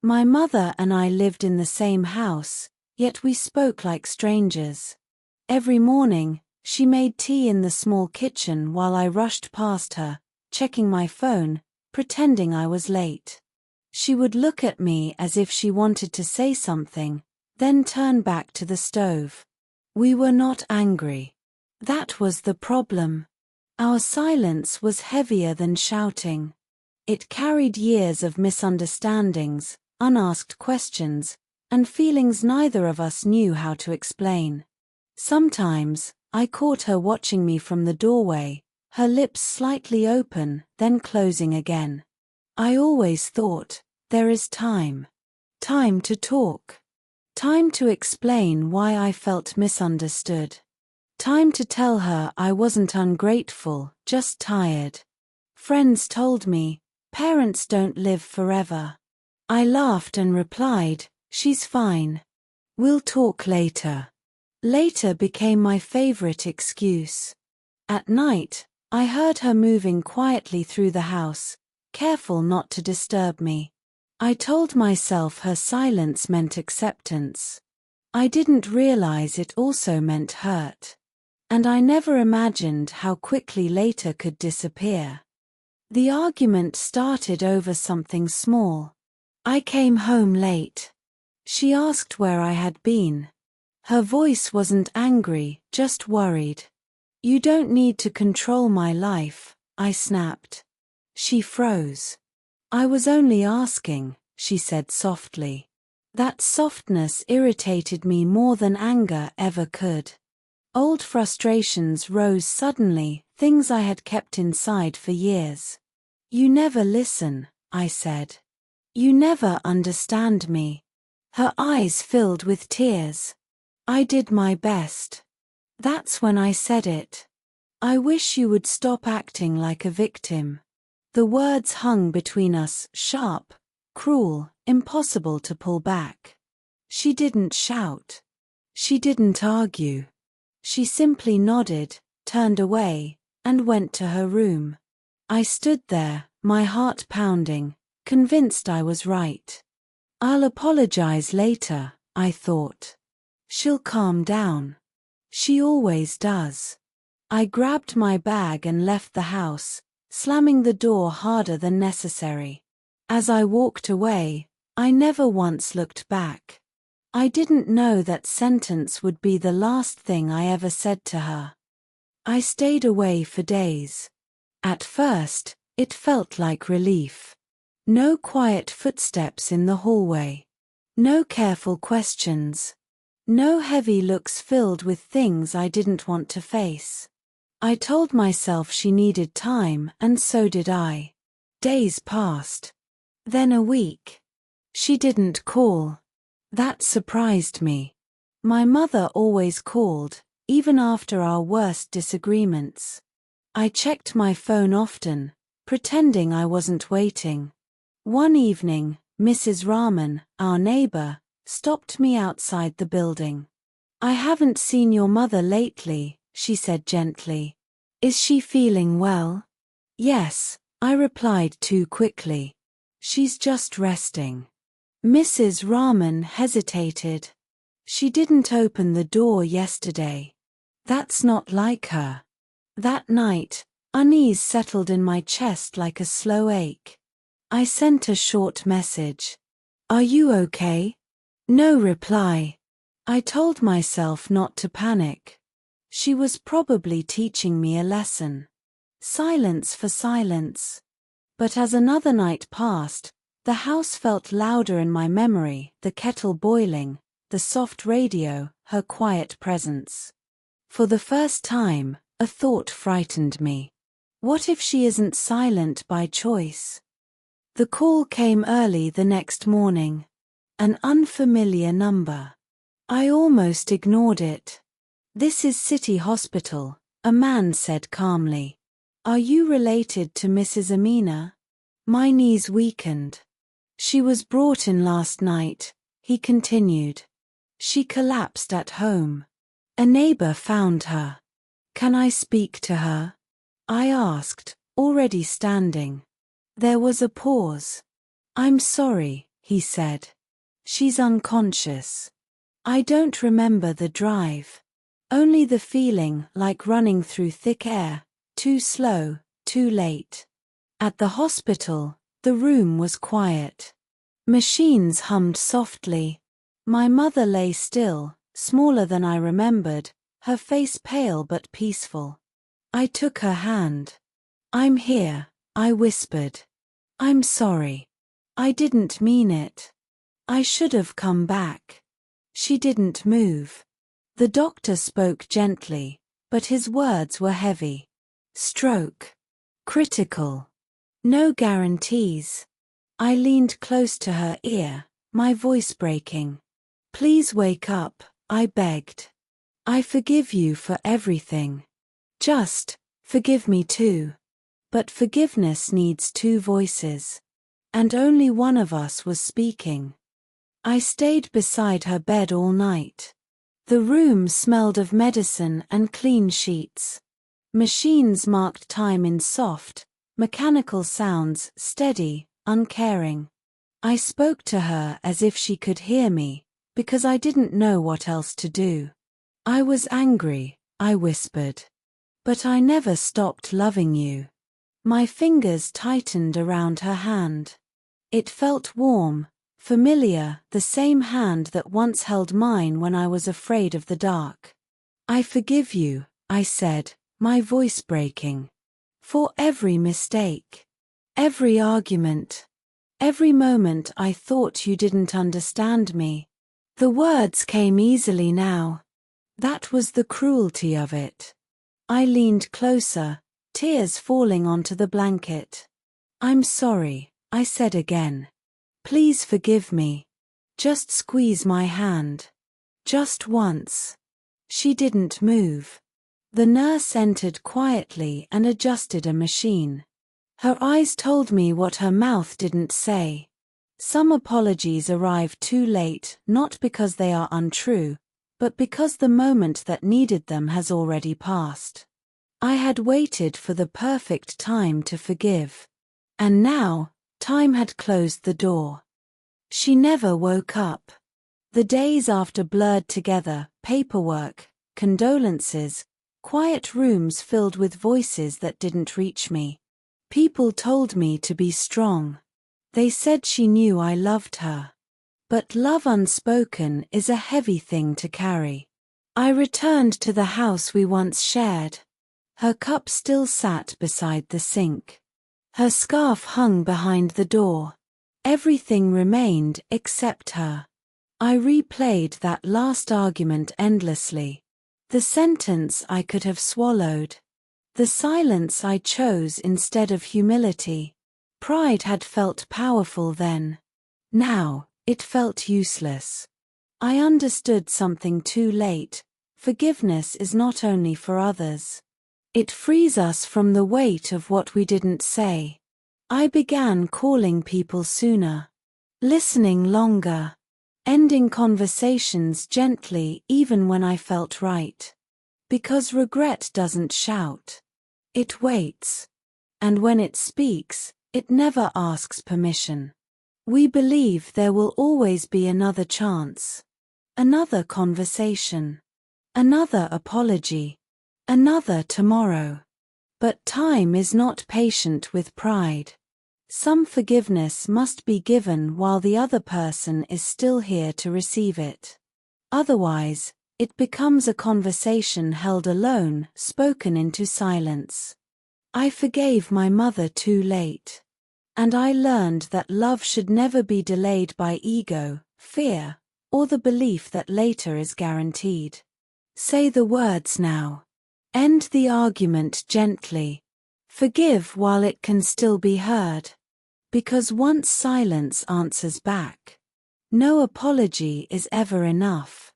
My mother and I lived in the same house, yet we spoke like strangers. Every morning, she made tea in the small kitchen while I rushed past her, checking my phone, pretending I was late. She would look at me as if she wanted to say something, then turn back to the stove. We were not angry. That was the problem. Our silence was heavier than shouting. It carried years of misunderstandings, unasked questions, and feelings neither of us knew how to explain. Sometimes, I caught her watching me from the doorway, her lips slightly open, then closing again. I always thought, there is time. Time to talk. Time to explain why I felt misunderstood. Time to tell her I wasn't ungrateful, just tired. Friends told me, parents don't live forever. I laughed and replied, she's fine. We'll talk later. Later became my favorite excuse. At night, I heard her moving quietly through the house, careful not to disturb me. I told myself her silence meant acceptance. I didn't realize it also meant hurt. And I never imagined how quickly later could disappear. The argument started over something small. I came home late. She asked where I had been. Her voice wasn't angry, just worried. You don't need to control my life, I snapped. She froze. I was only asking, she said softly. That softness irritated me more than anger ever could. Old frustrations rose suddenly, things I had kept inside for years. You never listen, I said. You never understand me. Her eyes filled with tears. I did my best. That's when I said it. I wish you would stop acting like a victim. The words hung between us, sharp, cruel, impossible to pull back. She didn't shout. She didn't argue. She simply nodded, turned away, and went to her room. I stood there, my heart pounding, convinced I was right. I'll apologize later, I thought. She'll calm down. She always does. I grabbed my bag and left the house, slamming the door harder than necessary. As I walked away, I never once looked back. I didn't know that sentence would be the last thing I ever said to her. I stayed away for days. At first, it felt like relief. No quiet footsteps in the hallway. No careful questions. No heavy looks filled with things I didn't want to face. I told myself she needed time, and so did I. Days passed. Then a week. She didn't call. That surprised me. My mother always called, even after our worst disagreements. I checked my phone often, pretending I wasn't waiting. One evening, Mrs. Rahman, our neighbor, stopped me outside the building. I haven't seen your mother lately, she said gently. Is she feeling well? Yes, I replied too quickly. She's just resting. Mrs. Rahman hesitated. She didn't open the door yesterday. That's not like her. That night, unease settled in my chest like a slow ache. I sent a short message. Are you okay? No reply. I told myself not to panic. She was probably teaching me a lesson. Silence for silence. But as another night passed, the house felt louder in my memory, the kettle boiling, the soft radio, her quiet presence. For the first time, a thought frightened me. What if she isn't silent by choice? The call came early the next morning. An unfamiliar number. I almost ignored it. This is City Hospital, a man said calmly. Are you related to Mrs. Amina? My knees weakened. She was brought in last night, he continued. She collapsed at home. A neighbor found her. Can I speak to her? I asked, already standing. There was a pause. I'm sorry, he said. She's unconscious. I don't remember the drive. Only the feeling like running through thick air, too slow, too late. At the hospital, the room was quiet. Machines hummed softly. My mother lay still, smaller than I remembered, her face pale but peaceful. I took her hand. "I'm here," I whispered. "I'm sorry. I didn't mean it. I should have come back." She didn't move. The doctor spoke gently, but his words were heavy. "Stroke. Critical. No guarantees." I leaned close to her ear, my voice breaking. "Please wake up," I begged. "I forgive you for everything. Just forgive me too." But forgiveness needs two voices. And only one of us was speaking. I stayed beside her bed all night. The room smelled of medicine and clean sheets. Machines marked time in soft, mechanical sounds, steady, uncaring. I spoke to her as if she could hear me, because I didn't know what else to do. "I was angry," I whispered. "But I never stopped loving you." My fingers tightened around her hand. It felt warm, familiar, the same hand that once held mine when I was afraid of the dark. "I forgive you," I said, my voice breaking. "For every mistake. Every argument. Every moment I thought you didn't understand me." The words came easily now. That was the cruelty of it. I leaned closer, tears falling onto the blanket. "I'm sorry," I said again. "Please forgive me. Just squeeze my hand. Just once." She didn't move. The nurse entered quietly and adjusted a machine. Her eyes told me what her mouth didn't say. Some apologies arrive too late, not because they are untrue, but because the moment that needed them has already passed. I had waited for the perfect time to forgive. And now, time had closed the door. She never woke up. The days after blurred together, paperwork, condolences, quiet rooms filled with voices that didn't reach me. People told me to be strong. They said she knew I loved her. But love unspoken is a heavy thing to carry. I returned to the house we once shared. Her cup still sat beside the sink. Her scarf hung behind the door. Everything remained except her. I replayed that last argument endlessly. The sentence I could have swallowed. The silence I chose instead of humility. Pride had felt powerful then. Now, it felt useless. I understood something too late. Forgiveness is not only for others. It frees us from the weight of what we didn't say. I began calling people sooner. Listening longer. Ending conversations gently even when I felt right. Because regret doesn't shout. It waits. And when it speaks, it never asks permission. We believe there will always be another chance. Another conversation. Another apology. Another tomorrow. But time is not patient with pride. Some forgiveness must be given while the other person is still here to receive it. Otherwise, it becomes a conversation held alone, spoken into silence. I forgave my mother too late. And I learned that love should never be delayed by ego, fear, or the belief that later is guaranteed. Say the words now. End the argument gently. Forgive while it can still be heard. Because once silence answers back, no apology is ever enough.